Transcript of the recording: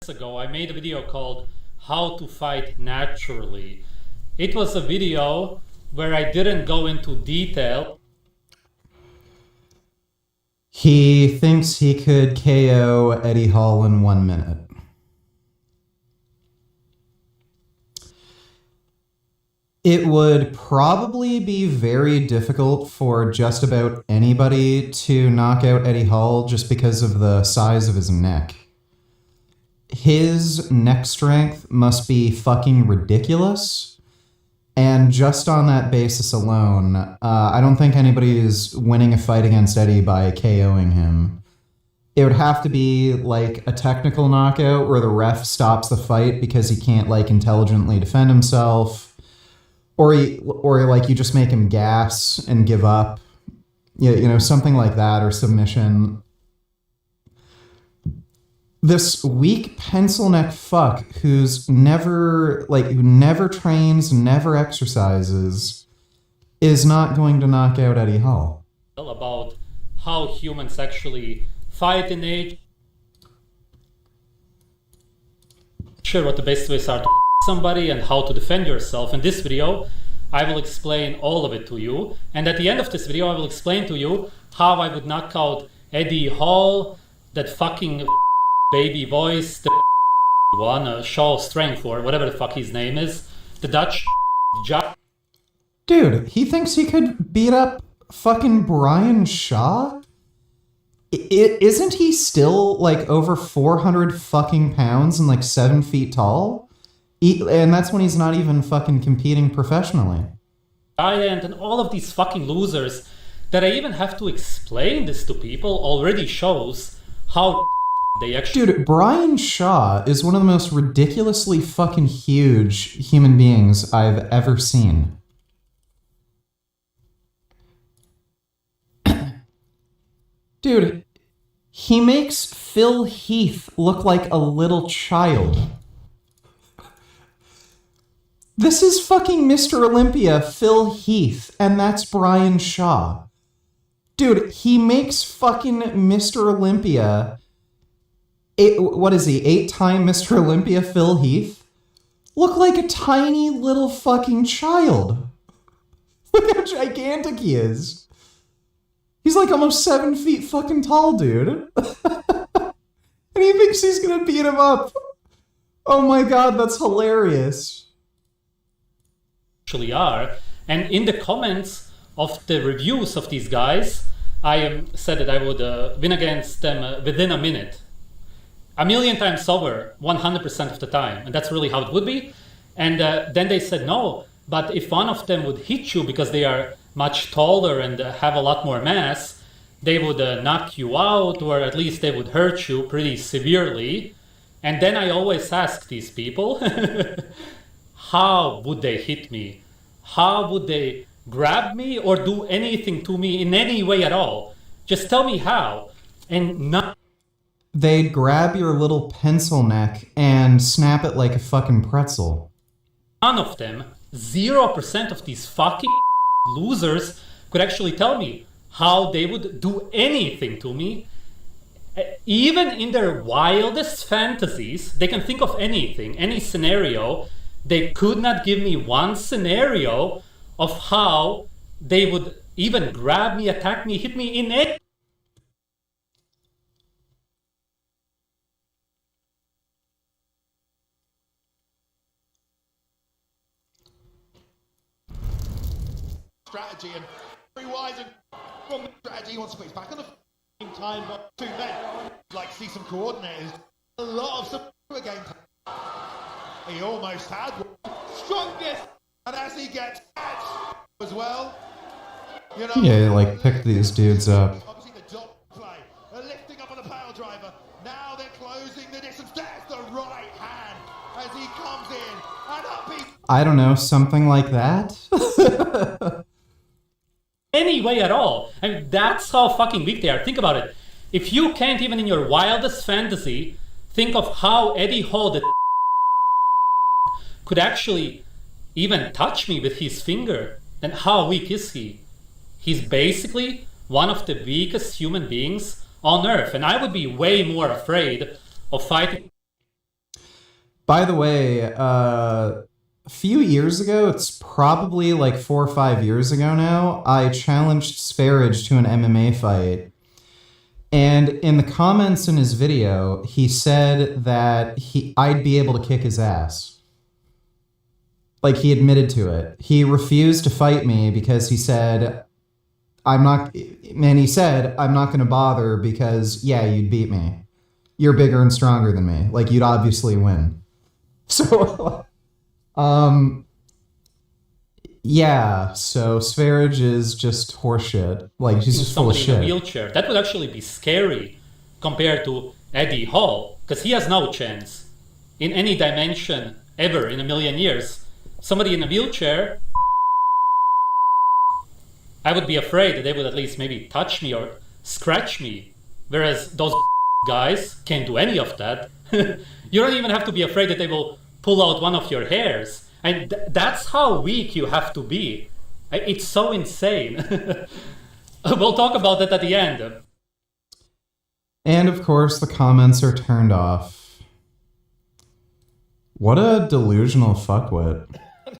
Ago I made a video called How to Fight Naturally. It was a video where I didn't go into detail. He thinks he could KO Eddie Hall in 1 minute. It would probably be very difficult for just about anybody to knock out Eddie Hall just because of the size of his neck. His neck strength must be fucking ridiculous. And just on that basis alone, I don't think anybody is winning a fight against Eddie by KOing him. It would have to be like a technical knockout where the ref stops the fight because he can't like intelligently defend himself. Or like you just make him gas and give up. You know, something like that, or submission. This weak pencil neck fuck who never trains, never exercises, is not going to knock out Eddie Hall. About how humans actually fight in nature. Sure, what the best ways are to somebody and how to defend yourself. In this video, I will explain all of it to you. And at the end of this video, I will explain to you how I would knock out Eddie Hall, that fucking baby voice, the one, Shaw Strength, or whatever the fuck his name is, the Dutch Dude, he thinks he could beat up fucking Brian Shaw? Isn't he still like over 400 fucking pounds and like 7 feet tall? And that's when he's not even fucking competing professionally. Giant and all of these fucking losers that I even have to explain this to people already shows how they actually... Dude, Brian Shaw is one of the most ridiculously fucking huge human beings I've ever seen. Dude, he makes Phil Heath look like a little child. This is fucking Mr. Olympia, Phil Heath, and that's Brian Shaw. Dude, he makes fucking Mr. Olympia... what is he, 8-time Mr. Olympia Phil Heath? Look like a tiny little fucking child. Look how gigantic he is. He's like almost 7 feet fucking tall, dude. And he thinks he's gonna beat him up. Oh my god, that's hilarious. Actually are. And in the comments of the reviews of these guys, I said that I would win against them within a minute. A million times over, 100% of the time. And that's really how it would be. And then they said, no, but if one of them would hit you because they are much taller and have a lot more mass, they would knock you out, or at least they would hurt you pretty severely. And then I always ask these people, how would they hit me? How would they grab me or do anything to me in any way at all? Just tell me how. And not... They'd grab your little pencil neck and snap it like a fucking pretzel. None of them, 0% of these fucking losers could actually tell me how they would do anything to me. Even in their wildest fantasies, they can think of anything, any scenario. They could not give me one scenario of how they would even grab me, attack me, hit me in it. Strategy and very wise and wrong strategy. He wants to put his back on the same time, but 2 men like see some coordinators. A lot of some game. He almost had one. Strongest, and as he gets as well, you know. Yeah, like pick these dudes up. Obviously the dot play, they're lifting up on a power driver. Now they're closing the distance. There's the right hand as he comes in and up he. I don't know, something like that. Any way at all. I mean, that's how fucking weak they are. Think about it. If you can't even in your wildest fantasy think of how Eddie Hall the could actually even touch me with his finger, then how weak is he? He's basically one of the weakest human beings on earth, and I would be way more afraid of fighting By the way, a few years ago, it's probably like 4 or 5 years ago now, I challenged Sverige to an MMA fight. And in the comments in his video, he said that I'd be able to kick his ass. Like, he admitted to it. He refused to fight me because he said, I'm not going to bother because, yeah, you'd beat me. You're bigger and stronger than me. Like, you'd obviously win. So, yeah, so Sverige is just horseshit. Like, he's just full of Somebody shit. in a wheelchair. That would actually be scary compared to Eddie Hall, because he has no chance in any dimension ever in a million years. Somebody in a wheelchair, I would be afraid that they would at least maybe touch me or scratch me. Whereas those guys can't do any of that. You don't even have to be afraid that they will pull out one of your hairs. And that's how weak you have to be. It's so insane. We'll talk about that at the end. And of course, the comments are turned off. What a delusional fuckwit.